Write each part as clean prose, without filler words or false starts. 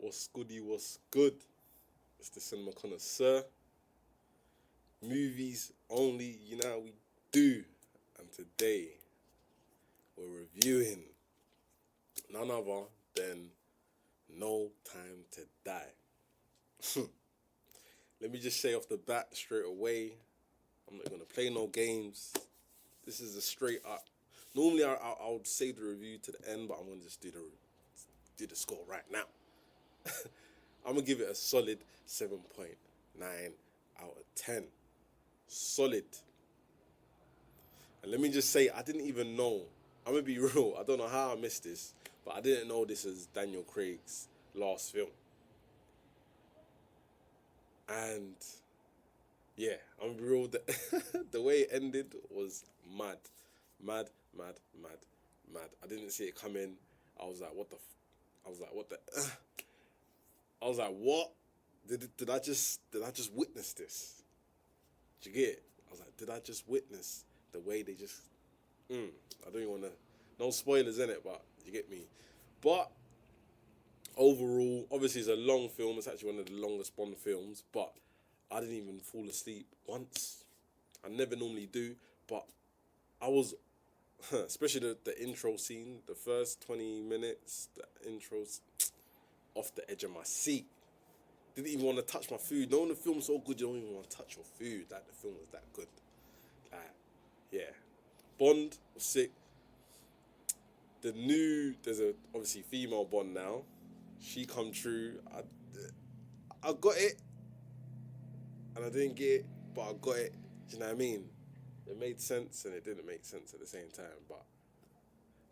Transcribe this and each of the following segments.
What's goody, what's good? It's the Cinema Connoisseur. Movies only, you know how we do. And today, we're reviewing none other than No Time to Die. Let me just say off the bat straight away, I'm not going to play no games. This is a straight up. Normally, I would save the review to the end, but I'm going to just do the score right now. I'm going to give it a solid 7.9 out of 10. Solid. And let me just say, I didn't even know. I'm going to be real. I don't know how I missed this, but I didn't know this is Daniel Craig's last film. And yeah, I'm real. The way it ended was mad. I didn't see it coming. I was like, what the? I was like, what? Did I just witness this? Did you get it? I was like, did I just witness the way they just? I don't even want to. No spoilers in it, but you get me. But overall, obviously, it's a long film. It's actually one of the longest Bond films. But I didn't even fall asleep once. I never normally do, but I was, especially the intro scene, the first 20 minutes, the intro's off the edge of my seat. Didn't even want to touch my food. Knowing the film's so good, you don't even want to touch your food. Like, the film was that good. Like, yeah. Bond was sick. There's a obviously female Bond now. She come true. I got it. And I didn't get it, but I got it. Do you know what I mean? It made sense and it didn't make sense at the same time. But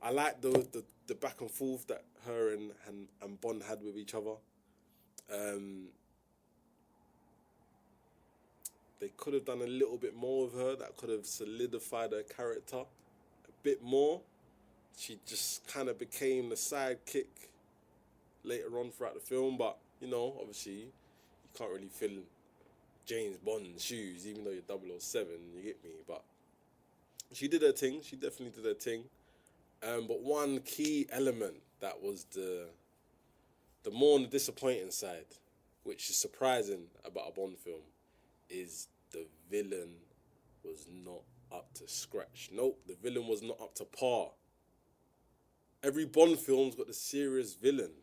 I like the back and forth that her and Bond had with each other. They could have done a little bit more with her. That could have solidified her character a bit more. She just kind of became the sidekick later on throughout the film. But, you know, obviously, you can't really fill James Bond's shoes, even though you're 007, you get me. But she did her thing. She definitely did her thing. But one key element that was the more on the disappointing side, which is surprising about a Bond film, is the villain was not up to scratch. Nope, the villain was not up to par. Every Bond film's got the serious villain.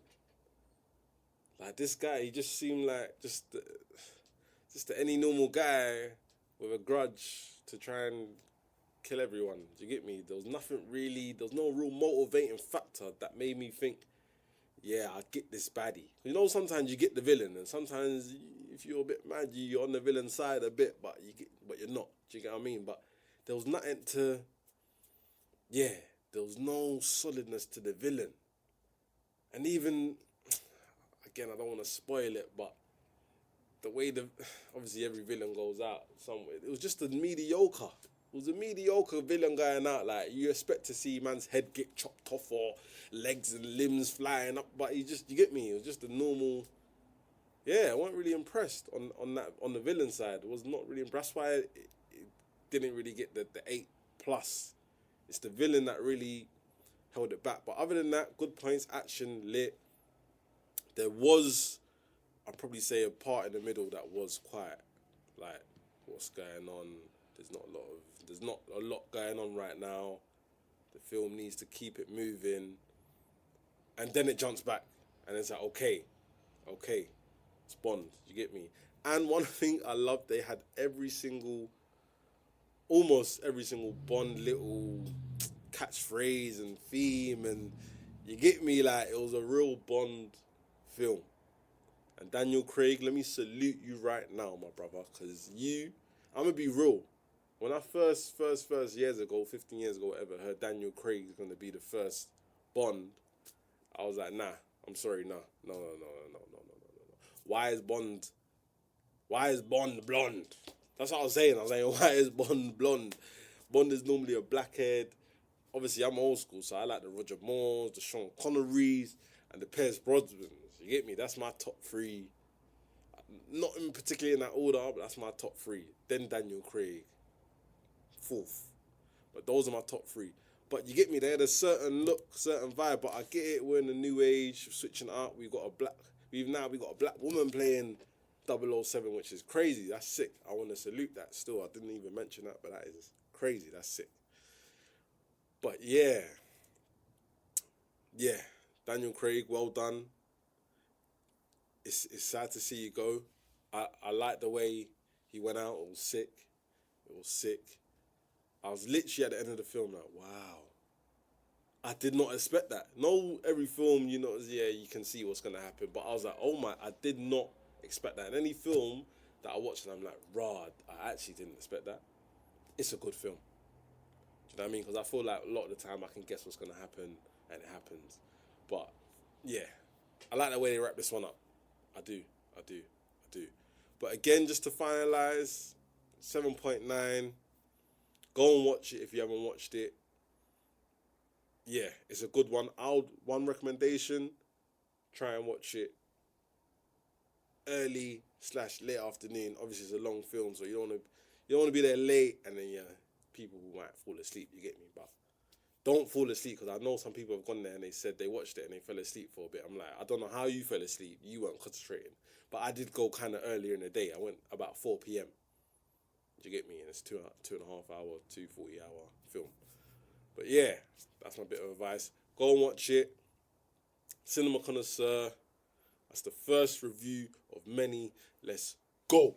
Like, this guy, he just seemed like just any normal guy with a grudge to try and kill everyone. Do you get me? There was no real motivating factor that made me think, yeah, I get this baddie. You know, sometimes you get the villain, and sometimes if you're a bit mad, you're on the villain side a bit, but you're not. Do you get what I mean? But there was nothing to, there was no solidness to the villain. And even, again, I don't want to spoil it, but the way obviously every villain goes out somewhere, it was just a mediocre. It was a mediocre villain going out. Like, you expect to see man's head get chopped off or legs and limbs flying up, but you get me? It was just a normal. Yeah, I wasn't really impressed on the villain side. I was not really impressed. That's why it didn't really get the 8+. It's the villain that really held it back. But other than that, good points, action, lit. There was, I'd probably say, a part in the middle that was quite like, what's going on? There's not a lot going on right now. The film needs to keep it moving. And then it jumps back. And it's like, okay, it's Bond, you get me? And one thing I love, they had almost every single Bond little catchphrase and theme, and you get me? Like, it was a real Bond film. And Daniel Craig, let me salute you right now, my brother, because I'm going to be real. When I first years ago, 15 years ago, whatever, heard Daniel Craig is going to be the first Bond, I was like, nah, I'm sorry, nah. No. Why is Bond blonde? That's what I was saying. I was like, why is Bond blonde? Bond is normally a blackhead. Obviously, I'm old school, so I like the Roger Moores, the Sean Connerys, and the Pierce Brosnans. You get me? That's my top 3. Not in particularly in that order, but that's my top 3. Then Daniel Craig, 4th. But those are my top 3. But you get me? They had a certain look, certain vibe. But I get it. We're in the new age, switching up. We got We've now we got a black woman playing 007, which is crazy. That's sick. I want to salute that still. I didn't even mention that, but that is crazy. That's sick. But yeah, Daniel Craig, well done. It's sad to see you go. I like the way he went out. It was sick. It was sick. I was literally at the end of the film like, wow. I did not expect that. No, every film, you know, you can see what's going to happen. But I was like, oh my, I did not expect that. And any film that I watch and I'm like, rah, I actually didn't expect that. It's a good film. Do you know what I mean? Because I feel like a lot of the time I can guess what's going to happen and it happens. But yeah, I like the way they wrap this one up. I do. But again, just to finalize, 7.9. Go and watch it if you haven't watched it. Yeah, it's a good one. One recommendation, try and watch it early/late afternoon. Obviously, it's a long film, so you don't want to be there late, and then people might fall asleep. You get me? But don't fall asleep, because I know some people have gone there and they said they watched it and they fell asleep for a bit. I'm like, I don't know how you fell asleep. You weren't concentrating. But I did go kind of earlier in the day. I went about 4 p.m. Do you get me? And it's 2.5 hour, 2.40-hour film. But yeah, that's my bit of advice. Go and watch it. Cinema Connoisseur. That's the first review of many. Let's go.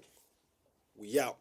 We out.